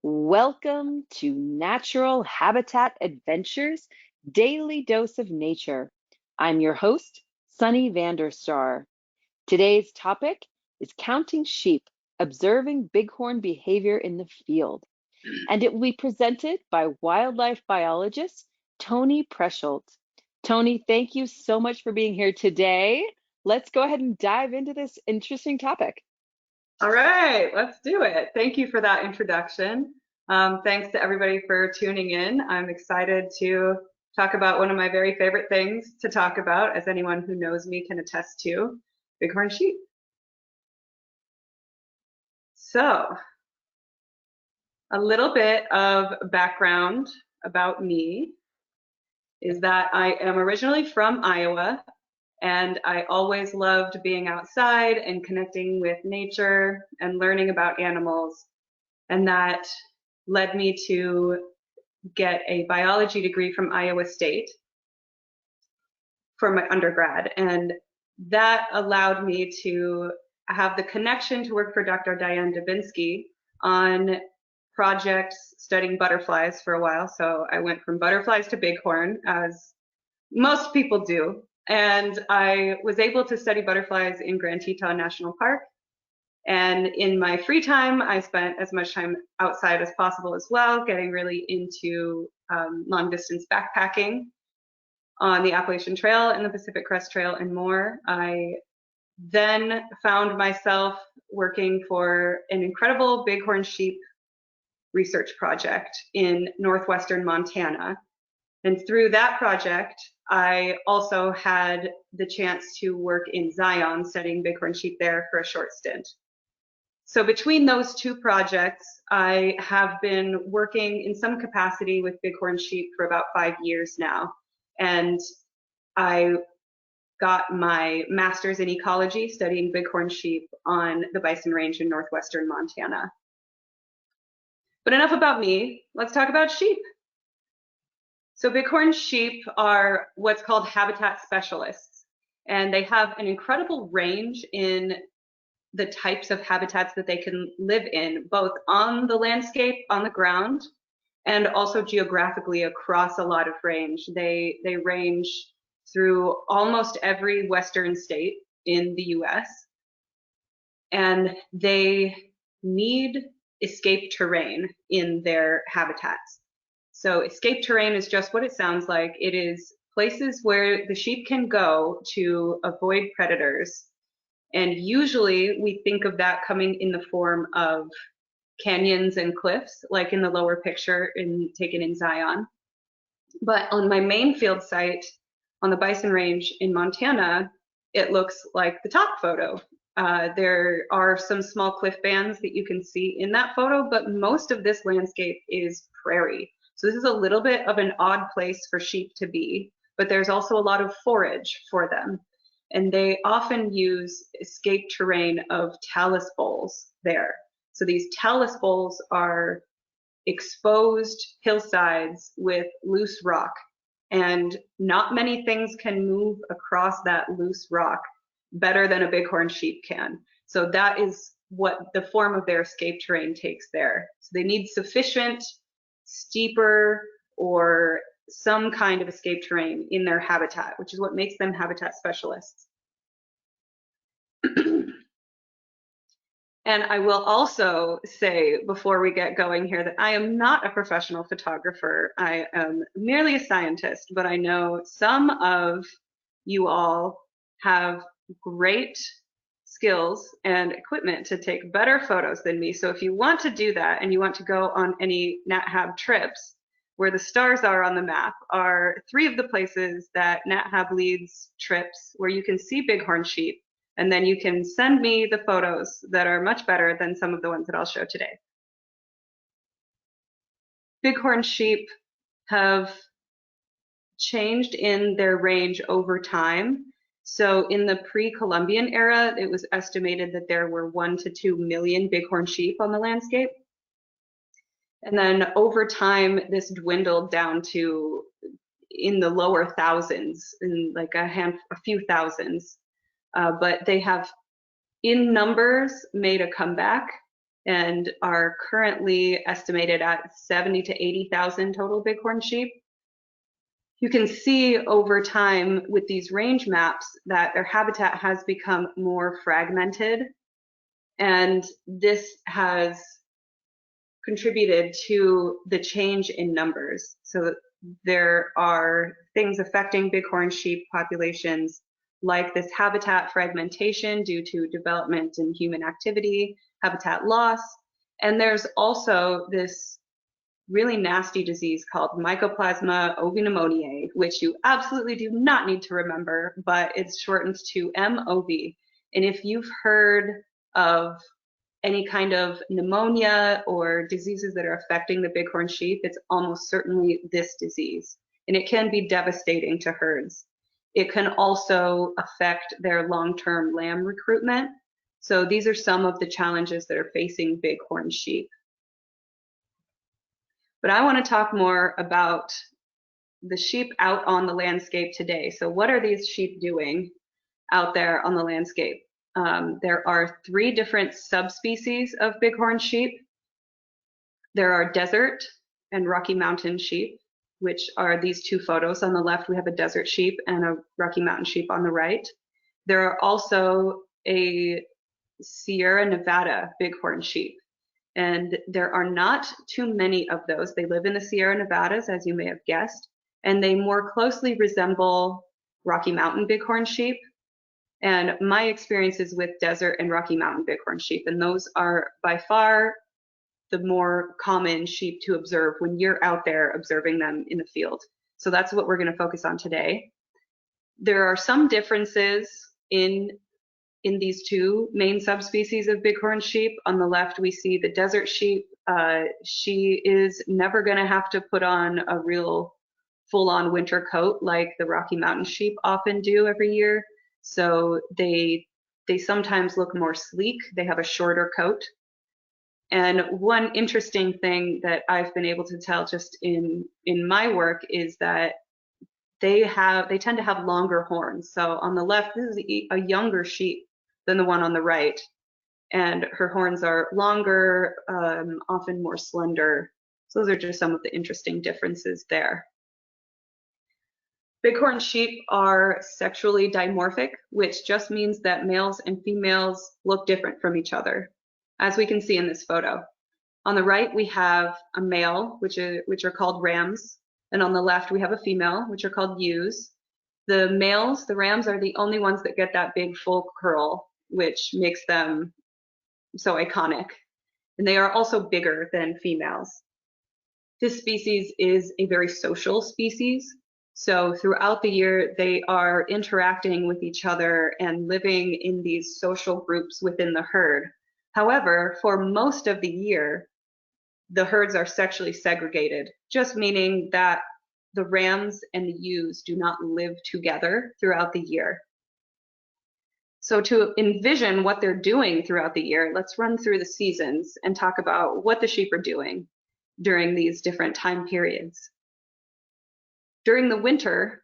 Welcome to Natural Habitat Adventures Daily Dose of Nature. I'm your host, Sunny Vanderstar. Today's topic is counting sheep, observing bighorn behavior in the field. And it will be presented by wildlife biologist Toni Proescholdt. Toni, thank you so much for being here today. Let's go ahead and dive into this interesting topic. All right, let's do it. Thank you for that introduction. Thanks to everybody for tuning in. I'm excited to talk about one of my very favorite things to talk about, as anyone who knows me can attest to, bighorn sheep. So, a little bit of background about me is that I am originally from Iowa, and I always loved being outside and connecting with nature and learning about animals. And that led me to get a biology degree from Iowa State for my undergrad. And that allowed me to have the connection to work for Dr. Diane Dubinsky on projects studying butterflies for a while. So I went from butterflies to bighorn, as most people do. And I was able to study butterflies in Grand Teton National Park. And in my free time, I spent as much time outside as possible as well, getting really into long distance backpacking on the Appalachian Trail and the Pacific Crest Trail and more. I then found myself working for an incredible bighorn sheep research project in northwestern Montana. And through that project, I also had the chance to work in Zion, studying bighorn sheep there for a short stint. So between those two projects, I have been working in some capacity with bighorn sheep for about 5 years now. And I got my master's in ecology studying bighorn sheep on the Bison Range in northwestern Montana. But enough about me, let's talk about sheep. So bighorn sheep are what's called habitat specialists, and they have an incredible range in the types of habitats that they can live in, both on the landscape, on the ground, and also geographically across a lot of range. They range through almost every western state in the US, and they need escape terrain in their habitats. So escape terrain is just what it sounds like. It is places where the sheep can go to avoid predators. And usually we think of that coming in the form of canyons and cliffs, like in the lower picture taken in Zion. But on my main field site on the Bison Range in Montana, it looks like the top photo. There are some small cliff bands that you can see in that photo, but most of this landscape is prairie. So this is a little bit of an odd place for sheep to be, but there's also a lot of forage for them. And they often use escape terrain of talus bowls there. So these talus bowls are exposed hillsides with loose rock, and not many things can move across that loose rock better than a bighorn sheep can. So that is what the form of their escape terrain takes there. So they need sufficient steeper or some kind of escape terrain in their habitat, which is what makes them habitat specialists. And I will also say before we get going here that I am not a professional photographer. I am merely a scientist, but I know some of you all have great skills and equipment to take better photos than me. So if you want to do that and you want to go on any NatHab trips, where the stars are on the map are 3 of the places that NatHab leads trips where you can see bighorn sheep, and then you can send me the photos that are much better than some of the ones that I'll show today. Bighorn sheep have changed in their range over time. So in the pre-Columbian era, it was estimated that there were 1 to 2 million bighorn sheep on the landscape. And then over time, this dwindled down to in the lower thousands, in like a few thousands. But they have, in numbers, made a comeback. and are currently estimated at 70 to 80,000 total bighorn sheep. You can see over time with these range maps that their habitat has become more fragmented, and this has contributed to the change in numbers. So there are things affecting bighorn sheep populations like this habitat fragmentation due to development and human activity, habitat loss, and there's also this really nasty disease called Mycoplasma ovinemoniae, which you absolutely do not need to remember, but it's shortened to MOV. And if you've heard of any kind of pneumonia or diseases that are affecting the bighorn sheep, it's almost certainly this disease. And it can be devastating to herds. It can also affect their long-term lamb recruitment. So these are some of the challenges that are facing bighorn sheep. But I want to talk more about the sheep out on the landscape today. So what are these sheep doing out there on the landscape? There are 3 different subspecies of bighorn sheep. There are desert and Rocky Mountain sheep, which are these 2 photos. On the left, we have a desert sheep and a Rocky Mountain sheep on the right. There are also a Sierra Nevada bighorn sheep, and there are not too many of those. They live in the Sierra Nevadas, as you may have guessed, and they more closely resemble Rocky Mountain bighorn sheep. And my experience is with desert and Rocky Mountain bighorn sheep, and those are by far the more common sheep to observe when you're out there observing them in the field. So that's what we're going to focus on today. There are some differences in these 2 main subspecies of bighorn sheep. On the left, we see the desert sheep. She is never going to have to put on a real full-on winter coat like the Rocky Mountain sheep often do every year. So they sometimes look more sleek. They have a shorter coat. And one interesting thing that I've been able to tell just in my work is that they tend to have longer horns. So on the left, this is a younger sheep than the one on the right, and her horns are longer, often more slender. So those are just some of the interesting differences there. Bighorn sheep are sexually dimorphic, which just means that males and females look different from each other, as we can see in this photo. On the right, we have a male, which are called rams, and on the left, we have a female, which are called ewes. The males, the rams, are the only ones that get that big full curl, which makes them so iconic. And they are also bigger than females. This species is a very social species. So throughout the year, they are interacting with each other and living in these social groups within the herd. However, for most of the year, the herds are sexually segregated, just meaning that the rams and the ewes do not live together throughout the year. So to envision what they're doing throughout the year, let's run through the seasons and talk about what the sheep are doing during these different time periods. During the winter,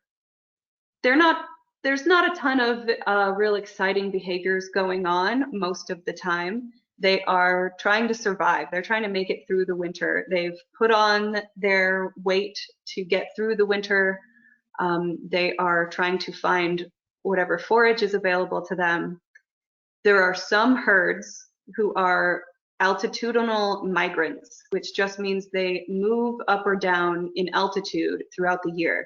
there's not a ton of real exciting behaviors going on most of the time. They are trying to survive. They're trying to make it through the winter. They've put on their weight to get through the winter. They are trying to find whatever forage is available to them. There are some herds who are altitudinal migrants, which just means they move up or down in altitude throughout the year.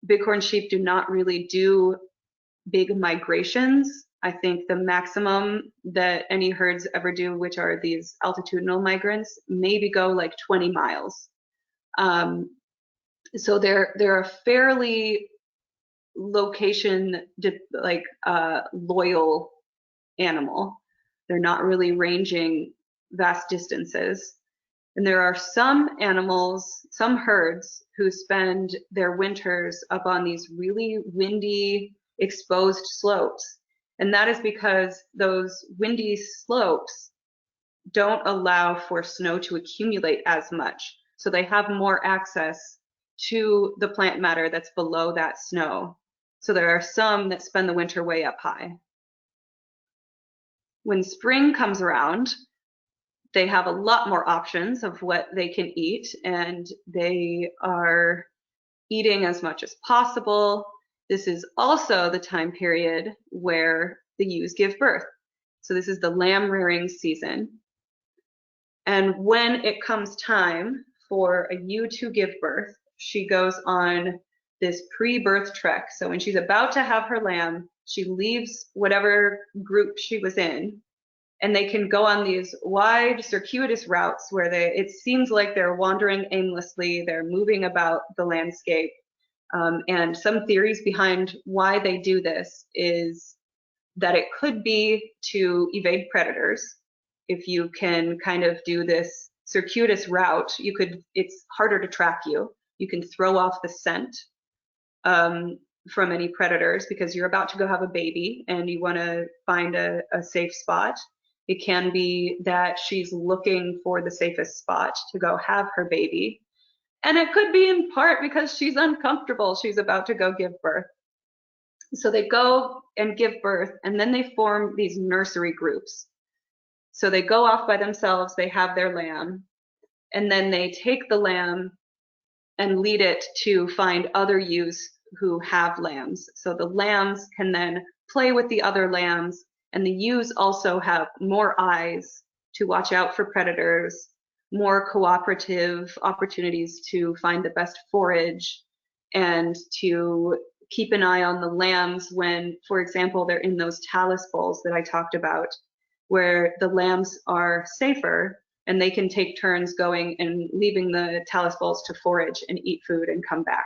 Bighorn sheep do not really do big migrations. I think the maximum that any herds ever do, which are these altitudinal migrants, maybe go like 20 miles. So they're a fairly location loyal animal. They're not really ranging vast distances. And there are some animals, some herds, who spend their winters up on these really windy, exposed slopes. And that is because those windy slopes don't allow for snow to accumulate as much. So they have more access to the plant matter that's below that snow. So there are some that spend the winter way up high. When spring comes around, they have a lot more options of what they can eat, and they are eating as much as possible. This is also the time period where the ewes give birth. So this is the lamb rearing season. And when it comes time for a ewe to give birth, she goes on this pre-birth trek. So when she's about to have her lamb, she leaves whatever group she was in, and they can go on these wide circuitous routes where it seems like they're wandering aimlessly, they're moving about the landscape. And some theories behind why they do this is that it could be to evade predators. If you can kind of do this circuitous route, it's harder to track you. You can throw off the scent from any predators because you're about to go have a baby and you want to find a safe spot. It can be that she's looking for the safest spot to go have her baby. And it could be in part because she's uncomfortable. She's about to go give birth. So they go and give birth, and then they form these nursery groups. So they go off by themselves, they have their lamb, and then they take the lamb and lead it to find other ewes who have lambs. So the lambs can then play with the other lambs, and the ewes also have more eyes to watch out for predators, more cooperative opportunities to find the best forage, and to keep an eye on the lambs when, for example, they're in those talus bowls that I talked about, where the lambs are safer and they can take turns going and leaving the talus bowls to forage and eat food and come back.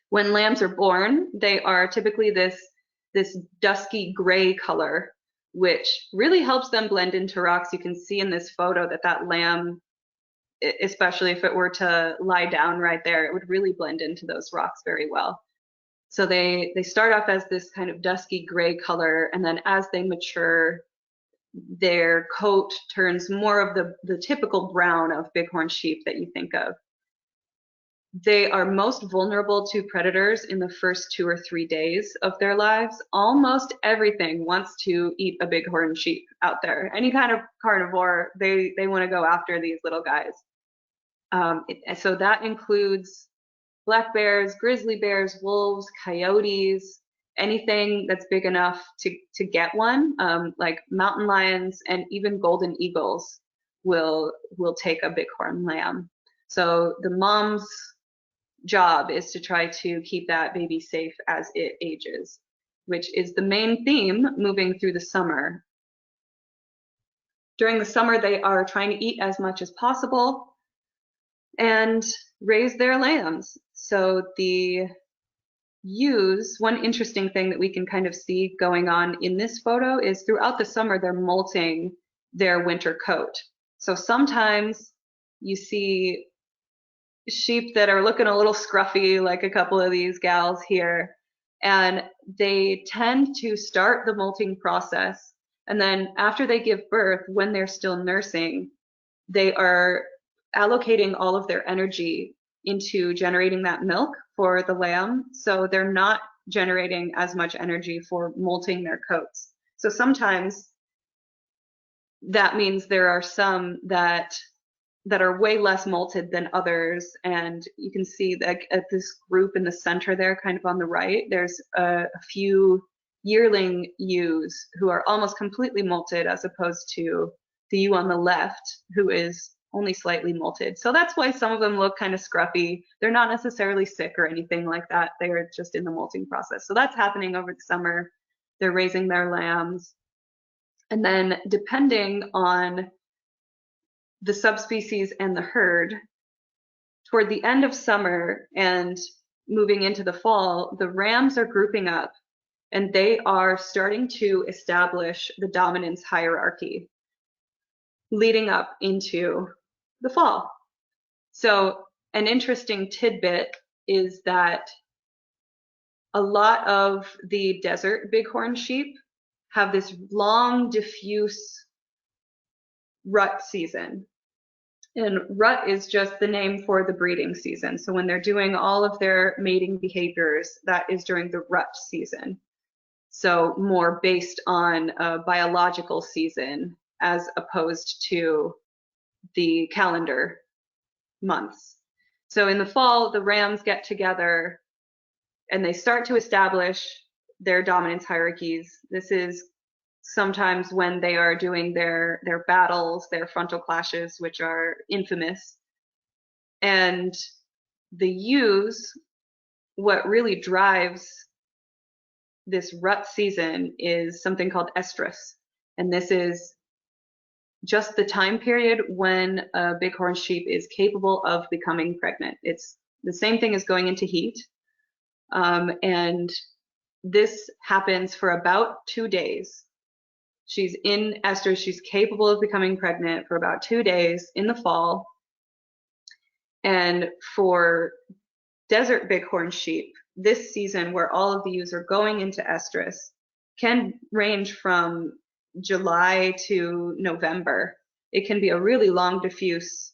When lambs are born, they are typically this dusky gray color, which really helps them blend into rocks. You can see in this photo that lamb, especially if it were to lie down right there, it would really blend into those rocks very well. So they start off as this kind of dusky gray color, and then as they mature, their coat turns more of the typical brown of bighorn sheep that you think of. They are most vulnerable to predators in the first 2 or 3 days of their lives. Almost everything wants to eat a bighorn sheep out there. Any kind of carnivore, they want to go after these little guys. So that includes black bears, grizzly bears, wolves, coyotes, anything that's big enough to get one, like mountain lions and even golden eagles will take a bighorn lamb. So the mom's job is to try to keep that baby safe as it ages, which is the main theme moving through the summer. During the summer, they are trying to eat as much as possible and raise their lambs. So the ewes, one interesting thing that we can kind of see going on in this photo is throughout the summer, they're molting their winter coat. So sometimes you see sheep that are looking a little scruffy, like a couple of these gals here, and they tend to start the molting process. And then after they give birth, when they're still nursing, they are allocating all of their energy into generating that milk for the lamb. So they're not generating as much energy for molting their coats. So sometimes that means there are some that are way less molted than others. And you can see that at this group in the center there, kind of on the right, there's a few yearling ewes who are almost completely molted, as opposed to the ewe on the left, who is only slightly molted. So that's why some of them look kind of scruffy. They're not necessarily sick or anything like that. They are just in the molting process. So that's happening over the summer. They're raising their lambs. And then depending on the subspecies and the herd, toward the end of summer and moving into the fall, the rams are grouping up and they are starting to establish the dominance hierarchy leading up into the fall. So an interesting tidbit is that a lot of the desert bighorn sheep have this long, diffuse rut season. And rut is just the name for the breeding season. So when they're doing all of their mating behaviors, that is during the rut season. So more based on a biological season as opposed to the calendar months. So in the fall, the rams get together and they start to establish their dominance hierarchies. This is sometimes when they are doing their battles, their frontal clashes, which are infamous. And the ewes, what really drives this rut season is something called estrus. And this is just the time period when a bighorn sheep is capable of becoming pregnant. It's the same thing as going into heat. And this happens for about 2 days. She's in estrus, she's capable of becoming pregnant for about 2 days in the fall. And for desert bighorn sheep, this season where all of the ewes are going into estrus can range from July to November. It can be a really long, diffuse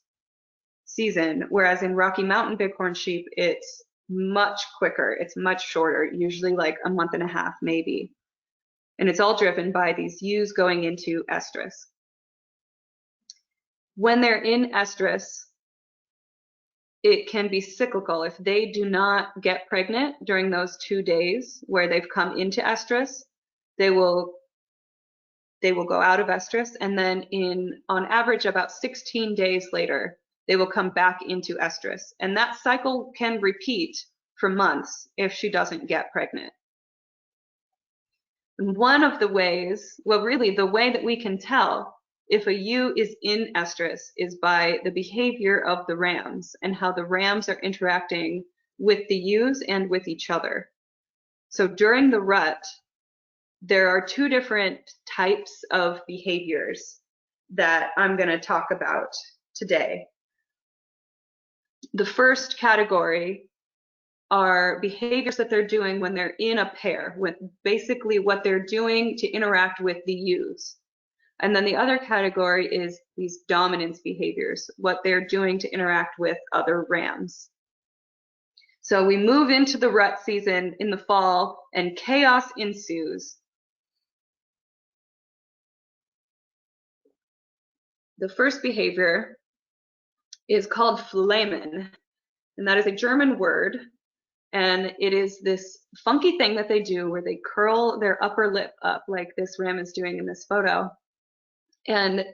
season, whereas in Rocky Mountain bighorn sheep, it's much quicker, it's much shorter, usually like a month and a half, maybe. And it's all driven by these ewes going into estrus. When they're in estrus, it can be cyclical. If they do not get pregnant during those 2 days where they've come into estrus, they will go out of estrus, and then on average about 16 days later, they will come back into estrus. And that cycle can repeat for months if she doesn't get pregnant. And one of the ways, well, really the way that we can tell if a ewe is in estrus is by the behavior of the rams and how the rams are interacting with the ewes and with each other. So during the rut, there are 2 different types of behaviors that I'm going to talk about today. The first category are behaviors that they're doing when they're in a pair, with basically what they're doing to interact with the ewes. And then the other category is these dominance behaviors, what they're doing to interact with other rams. So we move into the rut season in the fall and chaos ensues. The first behavior is called flamen, and that is a German word, and it is this funky thing that they do where they curl their upper lip up like this ram is doing in this photo. And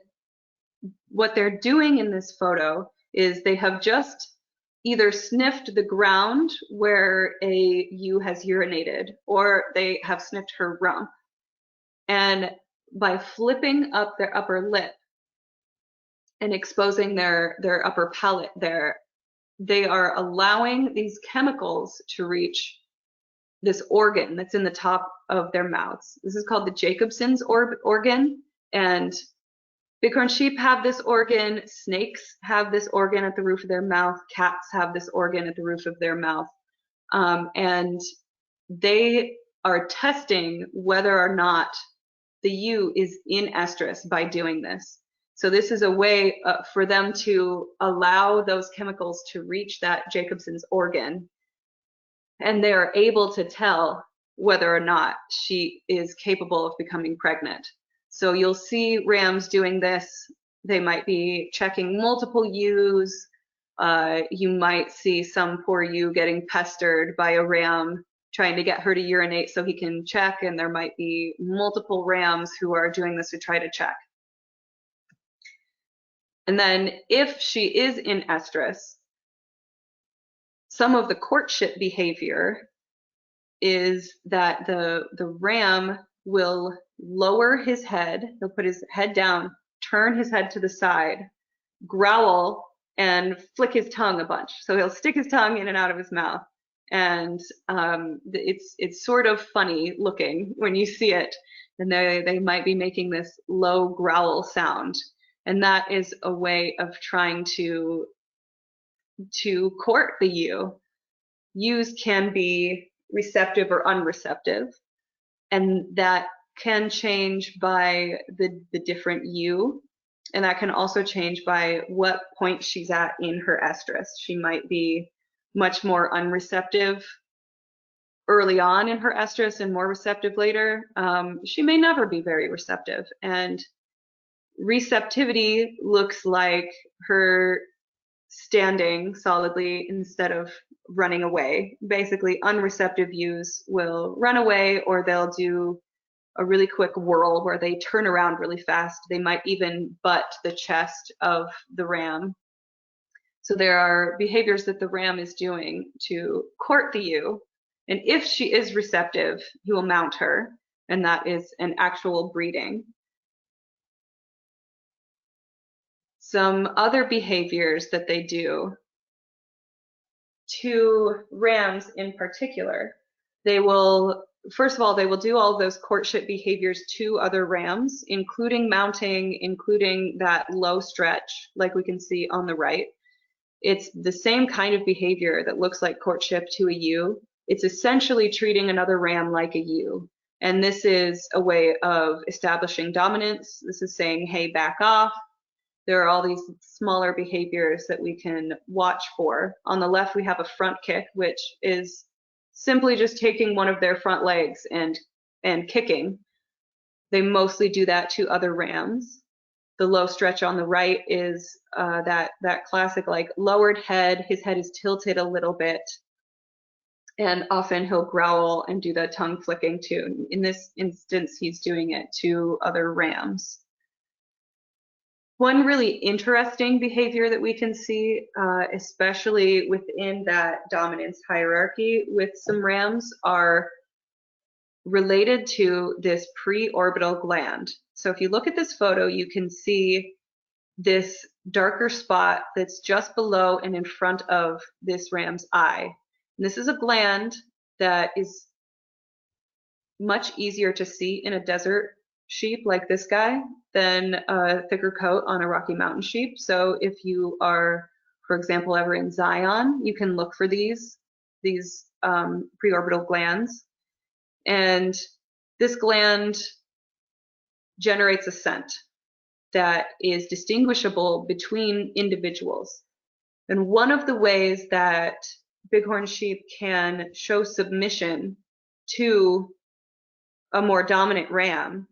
what they're doing in this photo is they have just either sniffed the ground where a ewe has urinated, or they have sniffed her rump. And by flipping up their upper lip and exposing their upper palate there, they are allowing these chemicals to reach this organ that's in the top of their mouths. This is called the Jacobson's organ, and bighorn sheep have this organ, snakes have this organ at the roof of their mouth, cats have this organ at the roof of their mouth, and they are testing whether or not the ewe is in estrus by doing this. So this is a way for them to allow those chemicals to reach that Jacobson's organ, and they are able to tell whether or not she is capable of becoming pregnant. So you'll see rams doing this. They might be checking multiple ewes. You might see some poor ewe getting pestered by a ram trying to get her to urinate so he can check, and there might be multiple rams who are doing this to try to check. And then if she is in estrus, some of the courtship behavior is that the ram will lower his head, he'll put his head down, turn his head to the side, growl, and flick his tongue a bunch. So he'll stick his tongue in and out of his mouth. And it's sort of funny looking when you see it. And they might be making this low growl sound. And that is a way of trying to court the ewe. Ewes can be receptive or unreceptive, and that can change by the different ewe, and that can also change by what point she's at in her estrus. She might be much more unreceptive early on in her estrus and more receptive later. She may never be very receptive, and Receptivity looks like her standing solidly instead of running away. Basically, unreceptive ewes will run away, or they'll do a really quick whirl where they turn around really fast. They might even butt the chest of the ram. So there are behaviors that the ram is doing to court the ewe. And if she is receptive, he will mount her, and that is an actual breeding. Some other behaviors that they do to rams in particular, they will, first of all, they will do all those courtship behaviors to other rams, including mounting, including that low stretch, like we can see on the right. It's the same kind of behavior that looks like courtship to a ewe. It's essentially treating another ram like a ewe. And this is a way of establishing dominance. This is saying, hey, back off. There are all these smaller behaviors that we can watch for. On the left, we have a front kick, which is simply just taking one of their front legs and kicking. They mostly do that to other rams. The low stretch on the right is that classic like lowered head. His head is tilted a little bit, and often he'll growl and do the tongue flicking too. In this instance, he's doing it to other rams. One really interesting behavior that we can see, especially within that dominance hierarchy with some rams, are related to this preorbital gland. So if you look at this photo, you can see this darker spot that's just below and in front of this ram's eye. And this is a gland that is much easier to see in a desert sheep like this guy than a thicker coat on a Rocky Mountain sheep. So if you are, for example, ever in Zion, you can look for these preorbital glands. And this gland generates a scent that is distinguishable between individuals. And one of the ways that bighorn sheep can show submission to a more dominant ram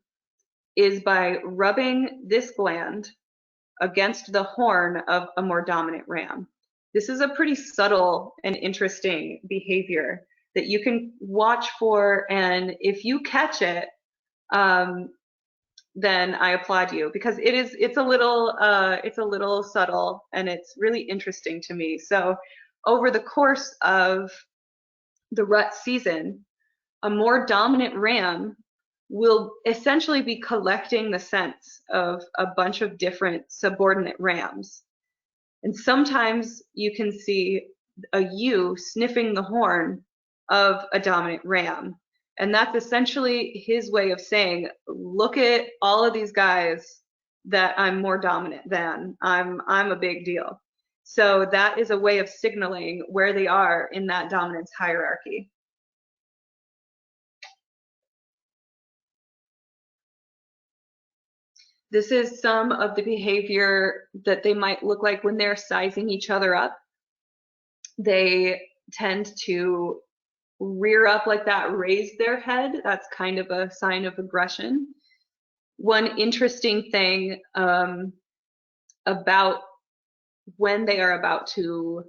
is by rubbing this gland against the horn of a more dominant ram. This is a pretty subtle and interesting behavior that you can watch for, and if you catch it, then I applaud you, because it's a little subtle and it's really interesting to me. So over the course of the rut season, a more dominant ram will essentially be collecting the scents of a bunch of different subordinate rams. And sometimes you can see a ewe sniffing the horn of a dominant ram. And that's essentially his way of saying, look at all of these guys that I'm more dominant than. I'm a big deal. So that is a way of signaling where they are in that dominance hierarchy. This is some of the behavior that they might look like when they're sizing each other up. They tend to rear up like that, raise their head. That's kind of a sign of aggression. One interesting thing about when they are about to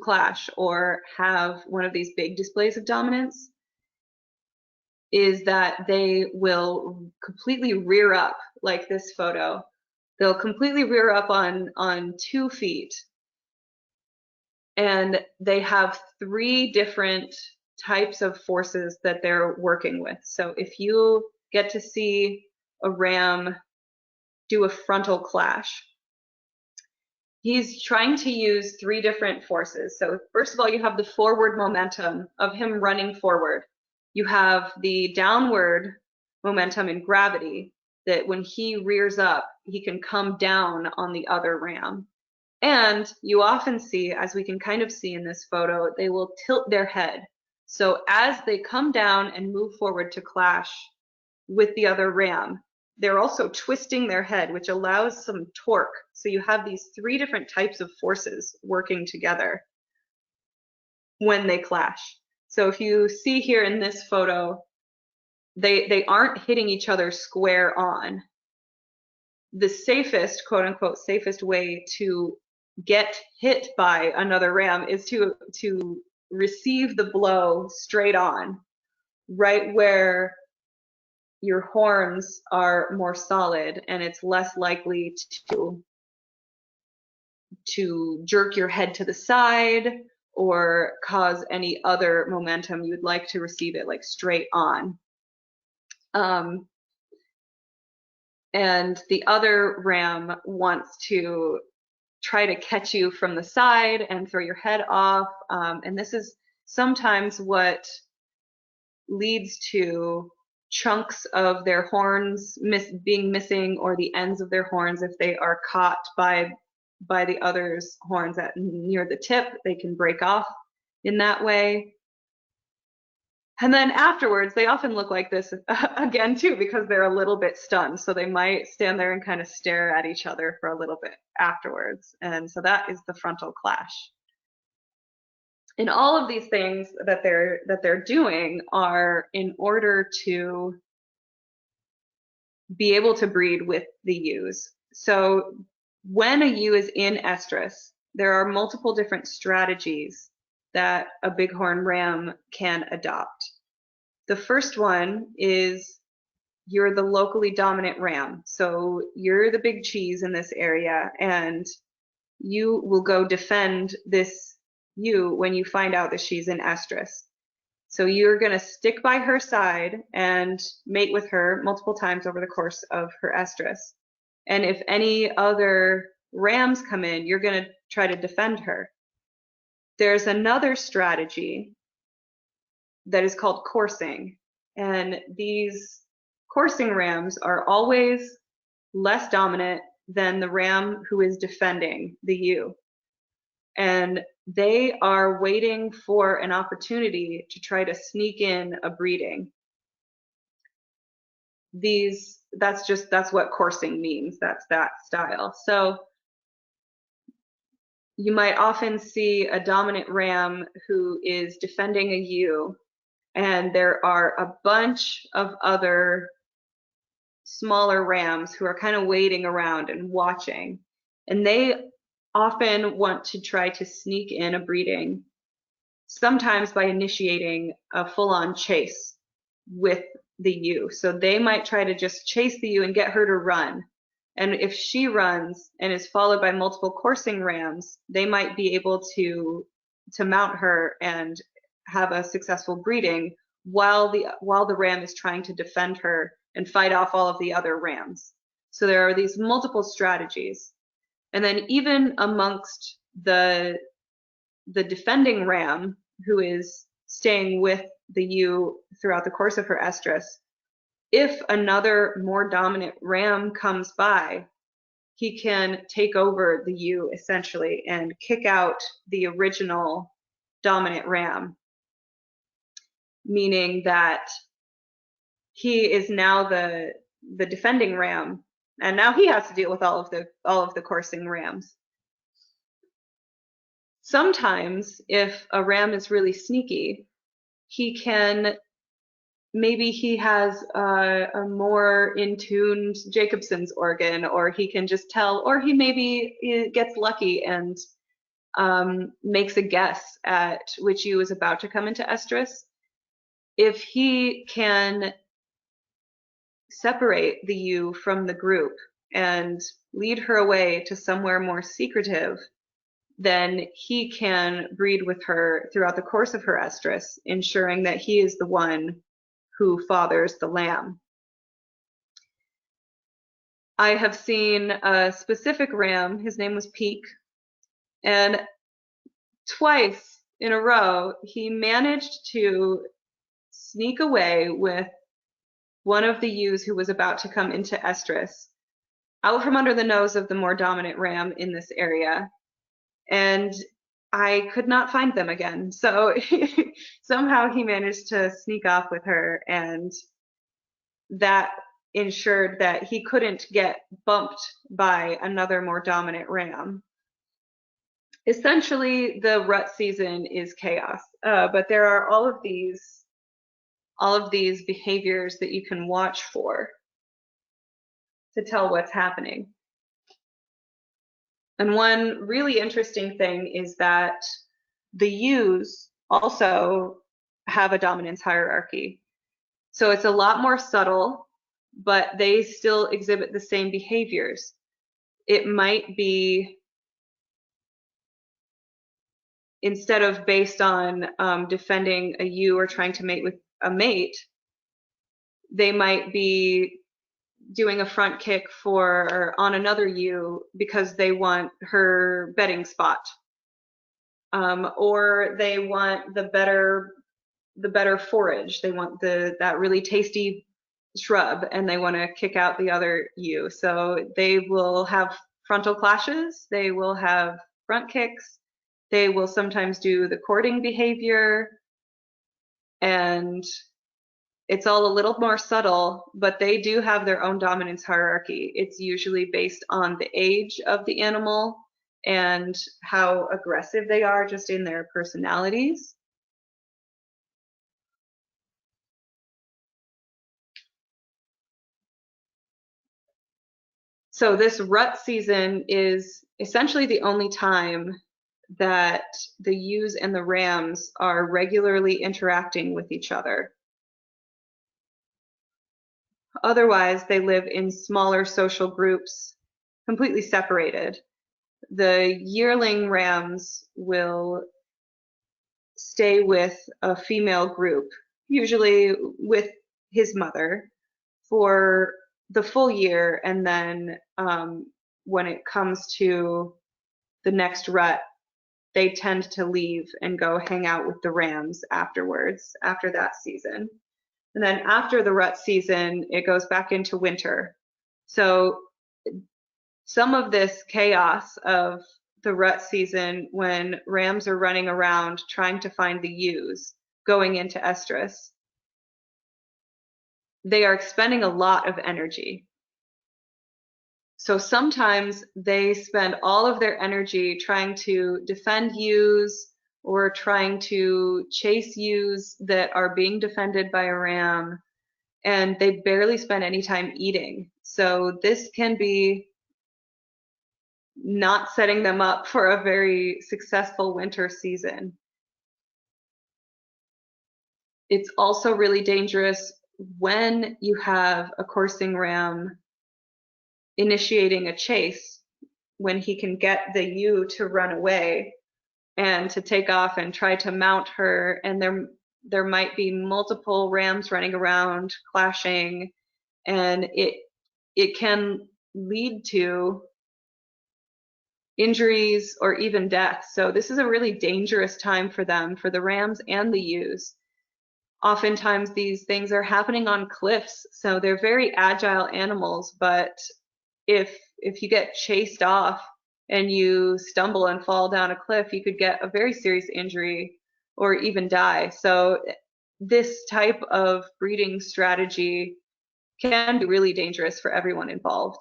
clash or have one of these big displays of dominance is that they will completely rear up, like this photo. They'll completely rear up on 2 feet, and they have 3 different types of forces that they're working with. So if you get to see a ram do a frontal clash, he's trying to use 3 different forces. So first of all, you have the forward momentum of him running forward. You have the downward momentum in gravity, that when he rears up, he can come down on the other ram. And you often see, as we can kind of see in this photo, they will tilt their head. So as they come down and move forward to clash with the other ram, they're also twisting their head, which allows some torque. So you have these 3 different types of forces working together when they clash. So if you see here in this photo, they aren't hitting each other square on. the safest, quote unquote, safest way to get hit by another ram is to receive the blow straight on, right where your horns are more solid, and it's less likely to jerk your head to the side or cause any other momentum. You'd like to receive it like straight on. And the other ram wants to try to catch you from the side and throw your head off. And this is sometimes what leads to chunks of their horns being missing, or the ends of their horns. If they are caught by the other's horns near the tip, they can break off in that way. And then afterwards, they often look like this again too, because they're a little bit stunned. So they might stand there and kind of stare at each other for a little bit afterwards. And so that is the frontal clash. And all of these things that they're doing are in order to be able to breed with the ewes. So when a ewe is in estrus, there are multiple different strategies that a bighorn ram can adopt. The first one is you're the locally dominant ram. So you're the big cheese in this area, and you will go defend this ewe when you find out that she's in estrus. So you're going to stick by her side and mate with her multiple times over the course of her estrus. And if any other rams come in, you're going to try to defend her. There's another strategy that is called coursing. And these coursing rams are always less dominant than the ram who is defending the ewe. And they are waiting for an opportunity to try to sneak in a breeding. That's what coursing means. That's that style. So you might often see a dominant ram who is defending a ewe, and there are a bunch of other smaller rams who are kind of waiting around and watching. And they often want to try to sneak in a breeding, sometimes by initiating a full-on chase with the ewe. So they might try to just chase the ewe and get her to run. And if she runs and is followed by multiple coursing rams, they might be able to mount her and have a successful breeding while the ram is trying to defend her and fight off all of the other rams. So there are these multiple strategies. And then even amongst the defending ram who is staying with the ewe throughout the course of her estrus, if another more dominant ram comes by, he can take over the ewe essentially and kick out the original dominant ram, meaning that he is now the defending ram, and now he has to deal with all of the coursing rams. Sometimes if a ram is really sneaky, maybe he has a more in-tuned Jacobson's organ, or he can just tell, or he maybe gets lucky and makes a guess at which ewe is about to come into estrus. If he can separate the ewe from the group and lead her away to somewhere more secretive, then he can breed with her throughout the course of her estrus, ensuring that he is the one who fathers the lamb. I have seen a specific ram, his name was Peak, and twice in a row he managed to sneak away with one of the ewes who was about to come into estrus, out from under the nose of the more dominant ram in this area, and I could not find them again. So somehow he managed to sneak off with her, and that ensured that he couldn't get bumped by another more dominant ram. Essentially, the rut season is chaos, but there are all of these behaviors that you can watch for. to tell what's happening. And one really interesting thing is that the ewes also have a dominance hierarchy. So it's a lot more subtle, but they still exhibit the same behaviors. It might be, instead of based on defending a ewe or trying to mate with a mate, they might be doing a front kick on another ewe because they want her bedding spot, or they want the better forage. They want that really tasty shrub, and they want to kick out the other ewe. So they will have frontal clashes. They will have front kicks. They will sometimes do the courting behavior, and it's all a little more subtle, but they do have their own dominance hierarchy. It's usually based on the age of the animal and how aggressive they are just in their personalities. So this rut season is essentially the only time that the ewes and the rams are regularly interacting with each other. Otherwise, they live in smaller social groups, completely separated. The yearling rams will stay with a female group, usually with his mother, for the full year, and then when it comes to the next rut, they tend to leave and go hang out with the rams afterwards, after that season. And then after the rut season, it goes back into winter. So some of this chaos of the rut season, when rams are running around trying to find the ewes going into estrus, they are expending a lot of energy. So sometimes they spend all of their energy trying to defend ewes or trying to chase ewes that are being defended by a ram, and they barely spend any time eating. So this can be not setting them up for a very successful winter season. It's also really dangerous when you have a coursing ram initiating a chase, when he can get the ewe to run away and to take off and try to mount her, and there might be multiple rams running around clashing, and it can lead to injuries or even death. So this is a really dangerous time for them, for the rams and the ewes. Oftentimes these things are happening on cliffs, so they're very agile animals, but if you get chased off and you stumble and fall down a cliff, you could get a very serious injury or even die. So this type of breeding strategy can be really dangerous for everyone involved.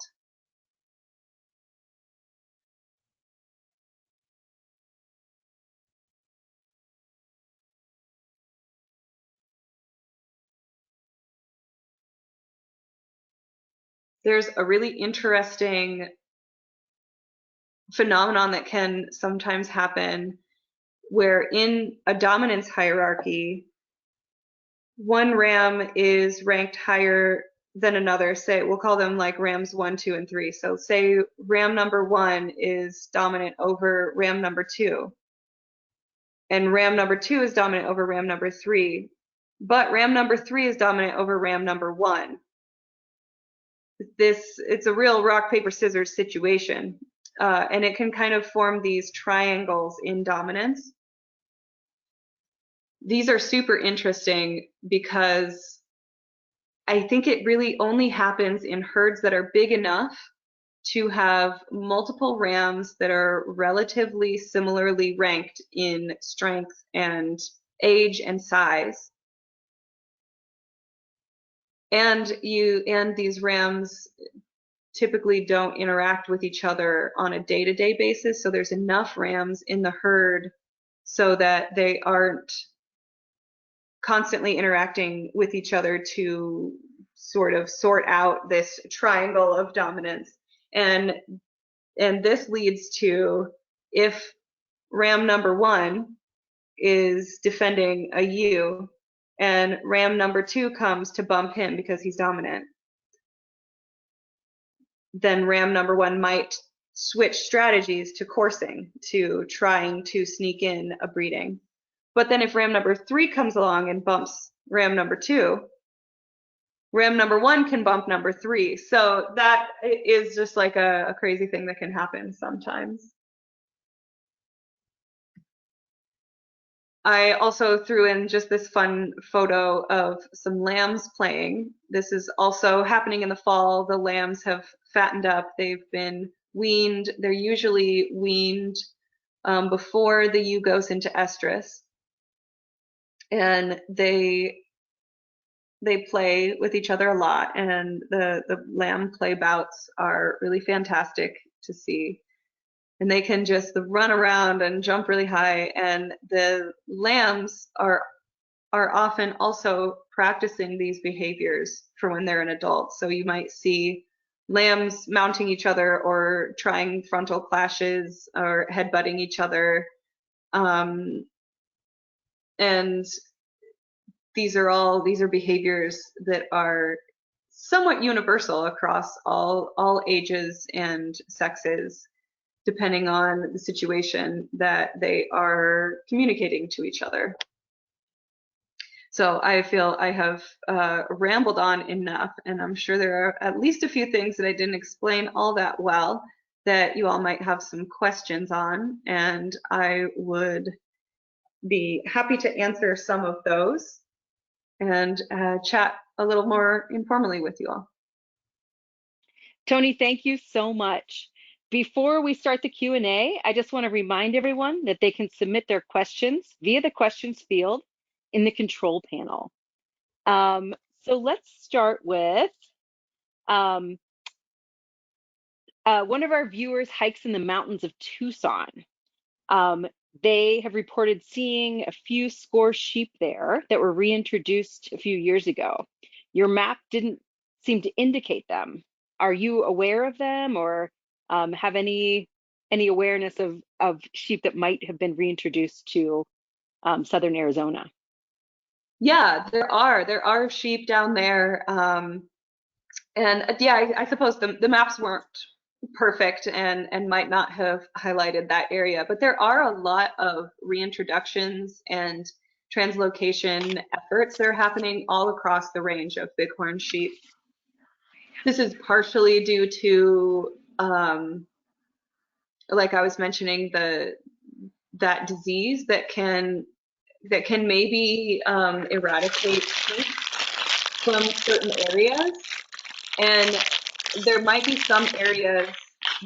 There's a really interesting phenomenon that can sometimes happen where in a dominance hierarchy, one ram is ranked higher than another. Say, we'll call them like rams 1, 2, and 3. So say ram number 1 is dominant over ram number 2, and ram number 2 is dominant over ram number 3, but ram number 3 is dominant over ram number 1. It's a real rock, paper, scissors situation, and it can kind of form these triangles in dominance. These are super interesting because I think it really only happens in herds that are big enough to have multiple rams that are relatively similarly ranked in strength and age and size. And these rams typically don't interact with each other on a day-to-day basis, so there's enough rams in the herd so that they aren't constantly interacting with each other to sort of sort out this triangle of dominance. And this leads to, if ram number 1 is defending a ewe and ram number 2 comes to bump him because he's dominant, then ram number 1 might switch strategies to coursing, to trying to sneak in a breeding. But then if ram number 3 comes along and bumps ram number 2, ram number 1 can bump number 3. So that is just like a crazy thing that can happen sometimes. I also threw in just this fun photo of some lambs playing. This is also happening in the fall. The lambs have fattened up. They've been weaned. They're usually weaned before the ewe goes into estrus. And they play with each other a lot, and the lamb play bouts are really fantastic to see. And they can just run around and jump really high, and the lambs are often also practicing these behaviors for when they're an adult. So you might see lambs mounting each other or trying frontal clashes or headbutting each other. And these are behaviors that are somewhat universal across all ages and sexes, depending on the situation that they are communicating to each other. So I feel I have rambled on enough, and I'm sure there are at least a few things that I didn't explain all that well that you all might have some questions on, and I would be happy to answer some of those and chat a little more informally with you all. Toni, thank you so much. Before we start the Q&A, I just want to remind everyone that they can submit their questions via the questions field in the control panel. So let's start with one of our viewers hikes in the mountains of Tucson. They have reported seeing a few score sheep there that were reintroduced a few years ago. Your map didn't seem to indicate them. Are you aware of them, or have any awareness of sheep that might have been reintroduced to southern Arizona? Yeah, there are sheep down there, and yeah, I suppose the maps weren't perfect and might not have highlighted that area, but there are a lot of reintroductions and translocation efforts that are happening all across the range of bighorn sheep. This is partially due to, like I was mentioning, that disease that can maybe eradicate sheep from certain areas. And there might be some areas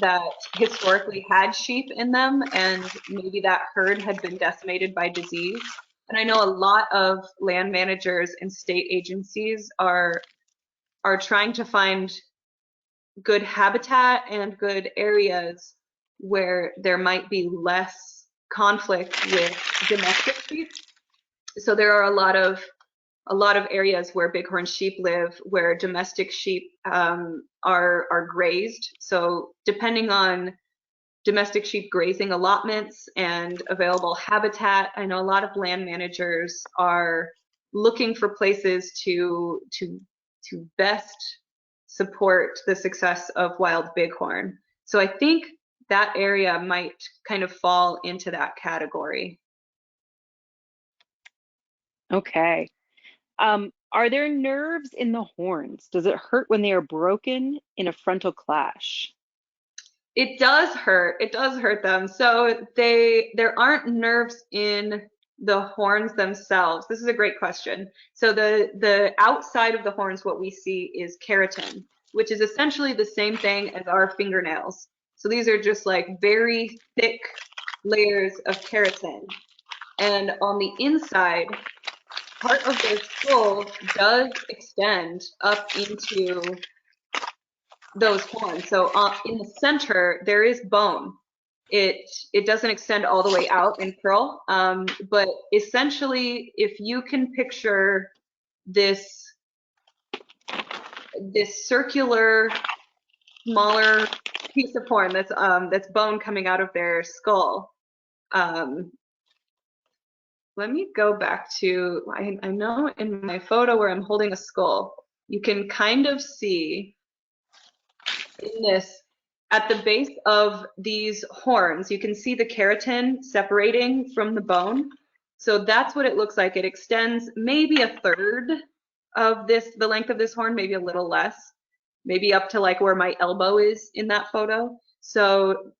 that historically had sheep in them, and maybe that herd had been decimated by disease. And I know a lot of land managers and state agencies are trying to find good habitat and good areas where there might be less conflict with domestic sheep. So there are a lot of areas where bighorn sheep live where domestic sheep are grazed. So depending on domestic sheep grazing allotments and available habitat, I know a lot of land managers are looking for places to best support the success of wild bighorn. So I think that area might kind of fall into that category. Okay. Are there nerves in the horns? Does it hurt when they are broken in a frontal clash? It does hurt. It does hurt them. So there aren't nerves in the horns themselves. This is a great question. So the outside of the horns, what we see is keratin, which is essentially the same thing as our fingernails. So these are just like very thick layers of keratin. And on the inside, part of their skull does extend up into those horns. So in the center, there is bone. It doesn't extend all the way out and curl, but essentially, if you can picture this this circular, smaller piece of horn that's bone coming out of their skull. Let me go back to, I know in my photo where I'm holding a skull, you can kind of see in this, at the base of these horns, you can see the keratin separating from the bone. So that's what it looks like. It extends maybe a third of the length of this horn, maybe a little less, maybe up to like where my elbow is in that photo. So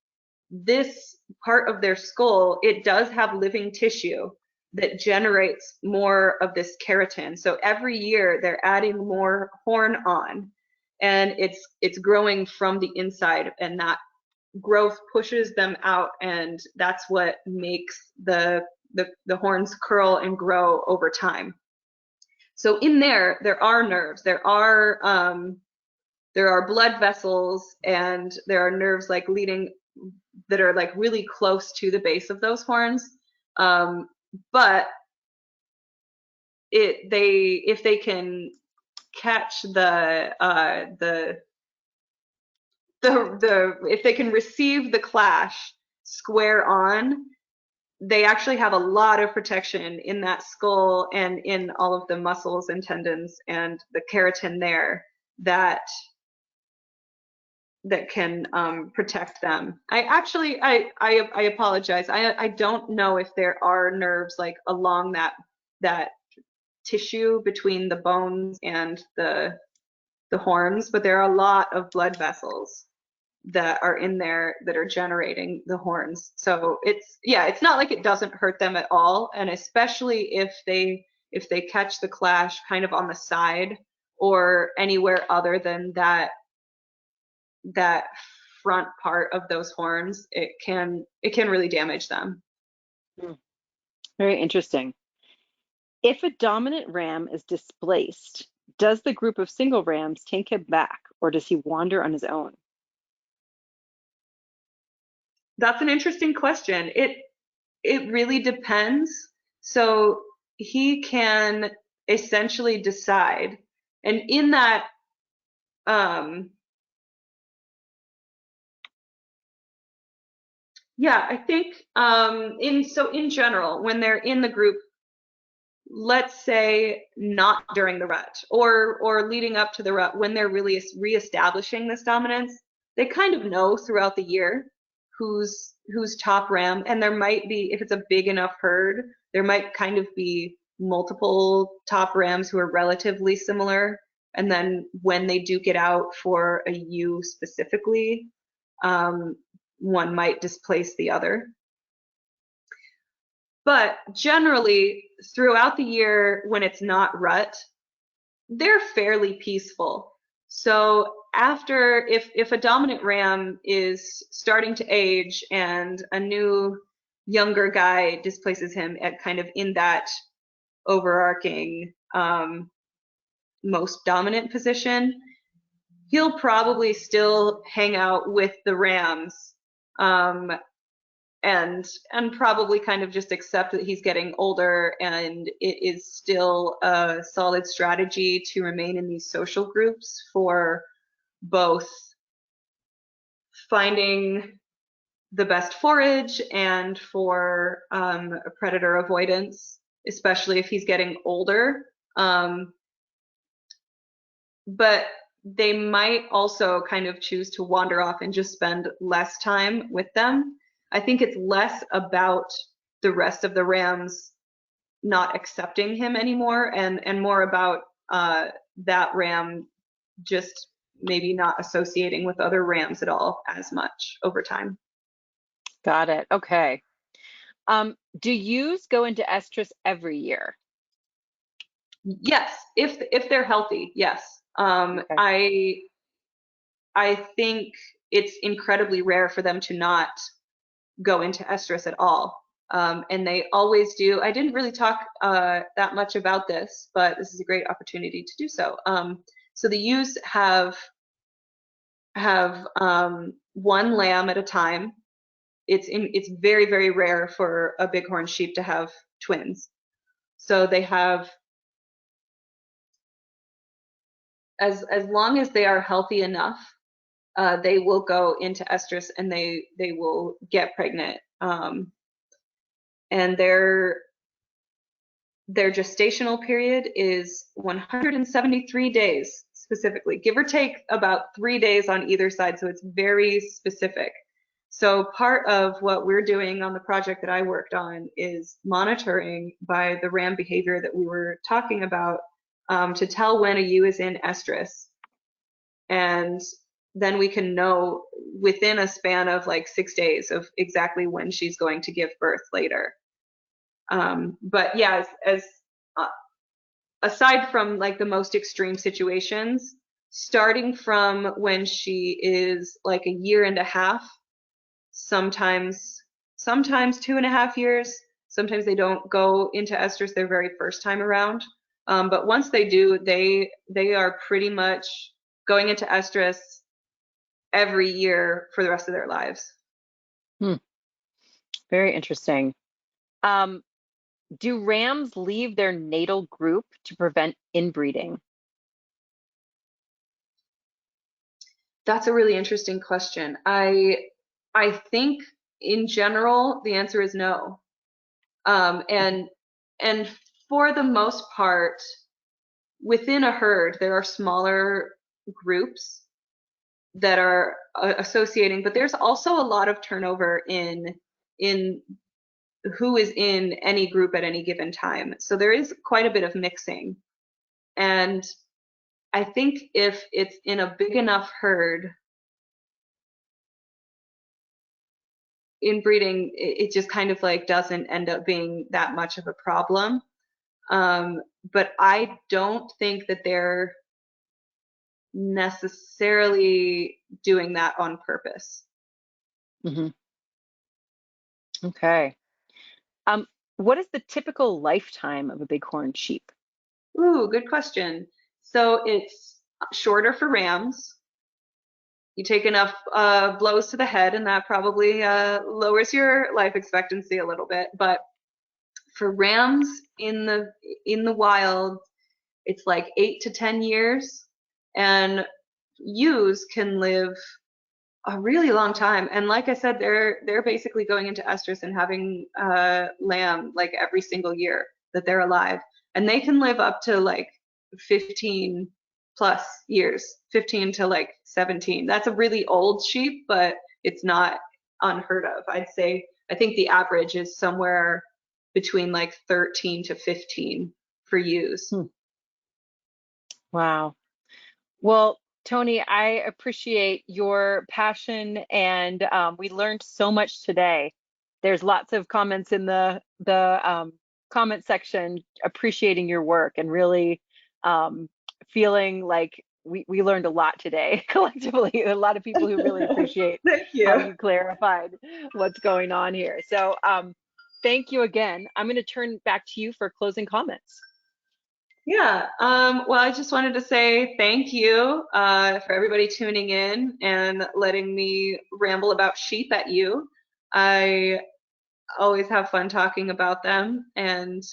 this part of their skull, it does have living tissue that generates more of this keratin. So every year they're adding more horn on, and it's growing from the inside, and that growth pushes them out, and that's what makes the horns curl and grow over time. So in there are nerves, there are blood vessels, and there are nerves like leading that are like really close to the base of those horns. But if they can catch if they can receive the clash square on, they actually have a lot of protection in that skull and in all of the muscles and tendons and the keratin there that can protect them. I apologize. I don't know if there are nerves like along that tissue between the bones and the horns, but there are a lot of blood vessels that are in there that are generating the horns. So it's not like it doesn't hurt them at all, and especially if they catch the clash kind of on the side or anywhere other than that front part of those horns, it can really damage them. Very interesting. If a dominant ram is displaced, does the group of single rams take him back, or does he wander on his own? That's an interesting question. It really depends. So he can essentially decide, and in that I think in general, when they're in the group, let's say not during the rut or leading up to the rut, when they're really reestablishing this dominance, they kind of know throughout the year who's top ram, and there might be, if it's a big enough herd, there might kind of be multiple top rams who are relatively similar, and then when they do get out for a ewe specifically, one might displace the other. But generally, throughout the year when it's not rut, they're fairly peaceful. So after, if a dominant ram is starting to age and a new younger guy displaces him at kind of in that overarching most dominant position, he'll probably still hang out with the rams, and probably kind of just accept that he's getting older, and it is still a solid strategy to remain in these social groups for both finding the best forage and for predator avoidance, especially if he's getting older. But they might also kind of choose to wander off and just spend less time with them. I think it's less about the rest of the rams not accepting him anymore, and more about that ram just maybe not associating with other rams at all as much over time. Got it. Okay. Do ewes go into estrus every year? Yes, if they're healthy, yes. Okay. I think it's incredibly rare for them to not go into estrus at all. And they always do. I didn't really talk that much about this, but this is a great opportunity to do so. So the ewes have one lamb at a time. It's very, very rare for a bighorn sheep to have twins. So they have as long as they are healthy enough, they will go into estrus and they will get pregnant. And their gestational period is 173 days specifically, give or take about 3 days on either side. So it's very specific. So part of what we're doing on the project that I worked on is monitoring by the ram behavior that we were talking about, to tell when a ewe is in estrus. And then we can know within a span of like 6 days of exactly when she's going to give birth later. But yeah, as aside from like the most extreme situations, starting from when she is like a year and a half, sometimes 2.5 years, sometimes they don't go into estrus their very first time around. But once they do, they are pretty much going into estrus every year for the rest of their lives. Very interesting. Do rams leave their natal group to prevent inbreeding? That's a really interesting question. I think in general the answer is no. And for the most part, within a herd, there are smaller groups that are associating, but there's also a lot of turnover in who is in any group at any given time. So there is quite a bit of mixing. And I think if it's in a big enough herd, inbreeding, it just kind of like doesn't end up being that much of a problem. But I don't think that they're necessarily doing that on purpose. Mm-hmm. Okay. What is the typical lifetime of a bighorn sheep? Ooh, good question. So it's shorter for rams. You take enough blows to the head, and that probably lowers your life expectancy a little bit. But for rams in the wild, it's like 8 to 10 years, and ewes can live a really long time. And like I said, they're basically going into estrus and having lamb like every single year that they're alive, and they can live up to like 15 plus years, 15 to like 17. That's a really old sheep, but it's not unheard of. I'd say I think the average is somewhere between like 13 to 15 for ewes. Wow. Well, Toni, I appreciate your passion, and we learned so much today. There's lots of comments in the comment section appreciating your work and really feeling like we learned a lot today collectively. A lot of people who really appreciate Thank how you. you clarified what's going on here. So thank you again. I'm going to turn back to you for closing comments. Yeah, well, I just wanted to say thank you for everybody tuning in and letting me ramble about sheep at you. I always have fun talking about them, and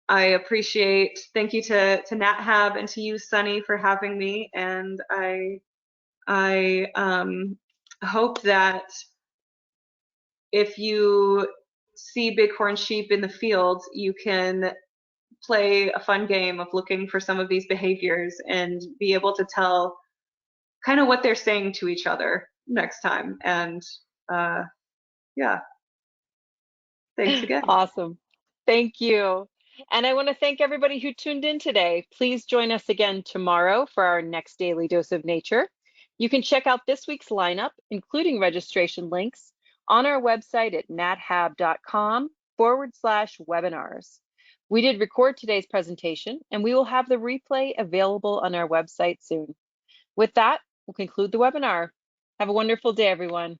I appreciate, thank you to NatHab and to you, Sunny, for having me. And I hope that if you see bighorn sheep in the field, you can play a fun game of looking for some of these behaviors and be able to tell kind of what they're saying to each other next time. And yeah, thanks again. Awesome. Thank you. And I want to thank everybody who tuned in today. Please join us again tomorrow for our next daily dose of nature. You can check out this week's lineup, including registration links, on our website at nathab.com/webinars. We did record today's presentation, and we will have the replay available on our website soon. With that, we'll conclude the webinar. Have a wonderful day, everyone.